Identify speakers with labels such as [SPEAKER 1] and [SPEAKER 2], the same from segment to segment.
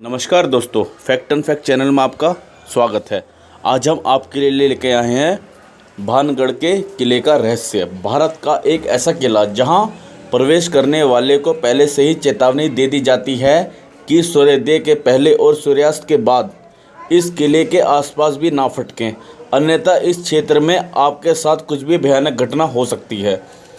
[SPEAKER 1] नमस्कार दोस्तों, fact and fact channel में आपका स्वागत है। आज हम आपके लिए लेके आए हैं भानगढ़ के किले का रहस्य। भारत का एक ऐसा किला जहां प्रवेश करने वाले को पहले से ही चेतावनी दे दी जाती है कि सूर्योदय के पहले और सूर्यास्त के बाद इस किले के आसपास भी ना फटकें, अन्यथा इस क्षेत्र में आपके साथ कुछ भी भयानक घटना हो सकती है।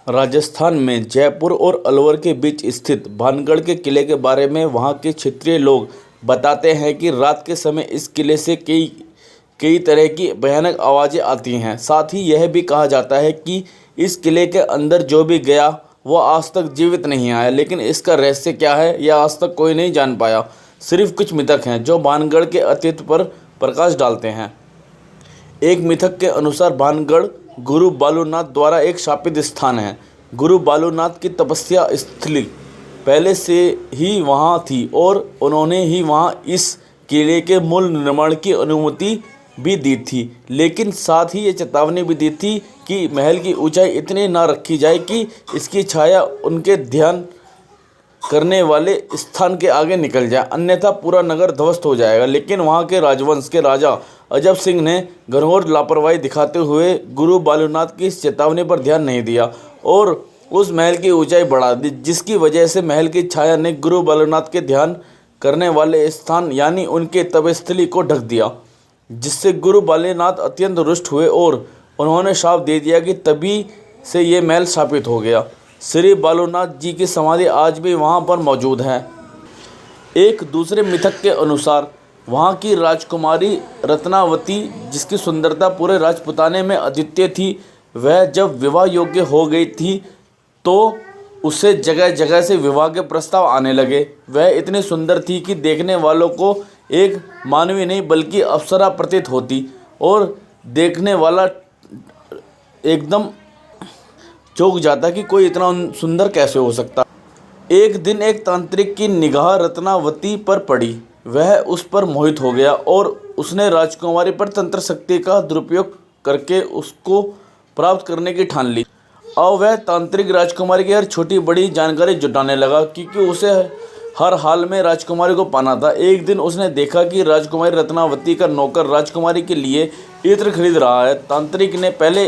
[SPEAKER 1] राजस्थान में जयपुर और अलवर के बीच स्थित भानगढ़ के किले के बारे में वहां के क्षेत्रीय लोग बताते हैं कि रात के समय इस किले से कई तरह की भयानक आवाज़ें आती हैं। साथ ही यह भी कहा जाता है कि इस किले के अंदर जो भी गया वो आज तक जीवित नहीं आया, लेकिन इसका रहस्य क्या है यह आज तक कोई नहीं जान पाया। सिर्फ कुछ मिथक हैं जो भानगढ़ के अस्तित्व पर प्रकाश डालते हैं। एक मिथक के अनुसार भानगढ़ गुरु बालूनाथ द्वारा एक शापित स्थान है। गुरु बालूनाथ की तपस्या स्थली पहले से ही वहां थी और उन्होंने ही वहां इस किले के मूल निर्माण की अनुमति भी दी थी, लेकिन साथ ही ये चेतावनी भी दी थी कि महल की ऊंचाई इतनी ना रखी जाए कि इसकी छाया उनके ध्यान करने वाले स्थान के आगे निकल जाए, अन्यथा पूरा नगर ध्वस्त हो जाएगा। लेकिन वहां के राजवंश के राजा अजब सिंह ने घनघोर लापरवाही दिखाते हुए गुरु बालूनाथ की इस चेतावनी पर ध्यान नहीं दिया और उस महल की ऊंचाई बढ़ा दी, जिसकी वजह से महल की छाया ने गुरु बालूनाथ के ध्यान करने वाले स्थान यानी उनके तपस्थली को ढक दिया, जिससे गुरु बालूनाथ अत्यंत रुष्ट हुए और उन्होंने शाप दे दिया कि तभी से ये महल स्थापित हो गया। श्री बालूनाथ जी की समाधि आज भी वहाँ पर मौजूद है। एक दूसरे मिथक के अनुसार वहाँ की राजकुमारी रत्नावती, जिसकी सुंदरता पूरे राजपुताने में अद्वितीय थी, वह जब विवाह योग्य हो गई थी तो उसे जगह जगह से विवाह के प्रस्ताव आने लगे। वह इतनी सुंदर थी कि देखने वालों को एक मानवी नहीं बल्कि अप्सरा प्रतीत होती और देखने वाला एकदम चौंक जाता कि कोई इतना सुंदर कैसे हो सकता। एक दिन एक तांत्रिक की निगाह रत्नावती पर पड़ी। वह उस पर मोहित हो गया और उसने राजकुमारी पर तंत्र शक्ति का दुरुपयोग करके उसको प्राप्त करने की ठान ली। अब वह तांत्रिक राजकुमारी की हर छोटी बड़ी जानकारी जुटाने लगा, क्योंकि उसे हर हाल में राजकुमारी को पाना था। एक दिन उसने देखा कि राजकुमारी रत्नावती का नौकर राजकुमारी के लिए इत्र खरीद रहा है। तांत्रिक ने पहले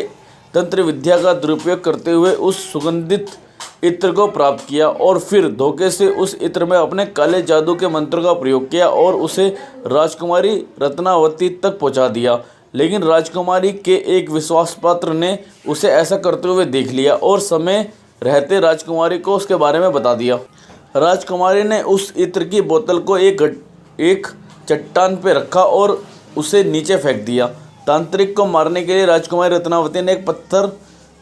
[SPEAKER 1] तंत्र विद्या का दुरुपयोग करते हुए उस सुगंधित इत्र को प्राप्त किया और फिर धोखे से उस इत्र में अपने काले जादू के मंत्रों का प्रयोग किया और उसे राजकुमारी रत्नावती तक पहुंचा दिया। लेकिन राजकुमारी के एक विश्वासपात्र ने उसे ऐसा करते हुए देख लिया और समय रहते राजकुमारी को उसके बारे में बता दिया। राजकुमारी ने उस इत्र की बोतल को एक चट्टान पर रखा और उसे नीचे फेंक दिया। तांत्रिक को मारने के लिए राजकुमारी रत्नावती ने एक पत्थर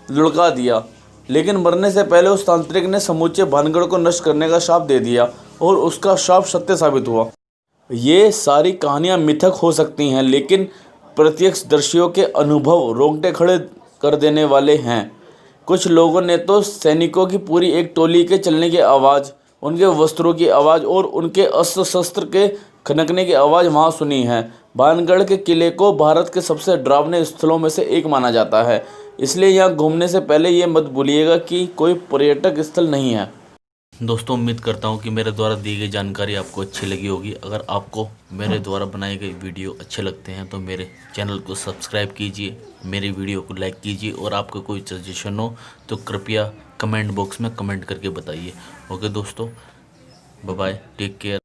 [SPEAKER 1] लुढ़का दिया, लेकिन मरने से पहले उस तांत्रिक ने समूचे भानगढ़ को नष्ट करने का शाप दे दिया और उसका शाप सत्य साबित हुआ। ये सारी कहानियाँ मिथक हो सकती हैं, लेकिन प्रत्यक्षदर्शियों के अनुभव रोंगटे खड़े कर देने वाले हैं। कुछ लोगों ने तो सैनिकों की पूरी एक टोली के चलने की आवाज़, उनके वस्त्रों की आवाज़ और उनके अस्त्र शस्त्र के खनकने की आवाज़ वहाँ सुनी है। भानगढ़ के किले को भारत के सबसे डरावने स्थलों में से एक माना जाता है, इसलिए यहाँ घूमने से पहले ये मत भूलिएगा कि कोई पर्यटक स्थल नहीं है।
[SPEAKER 2] दोस्तों, उम्मीद करता हूँ कि मेरे द्वारा दी गई जानकारी आपको अच्छी लगी होगी। अगर आपको मेरे द्वारा बनाई गई वीडियो अच्छे लगते हैं तो मेरे चैनल को सब्सक्राइब कीजिए, मेरे वीडियो को लाइक कीजिए और आपका कोई सजेशन हो तो कृपया कमेंट बॉक्स में कमेंट करके बताइए। ओके दोस्तों, बाय बाय, टेक केयर।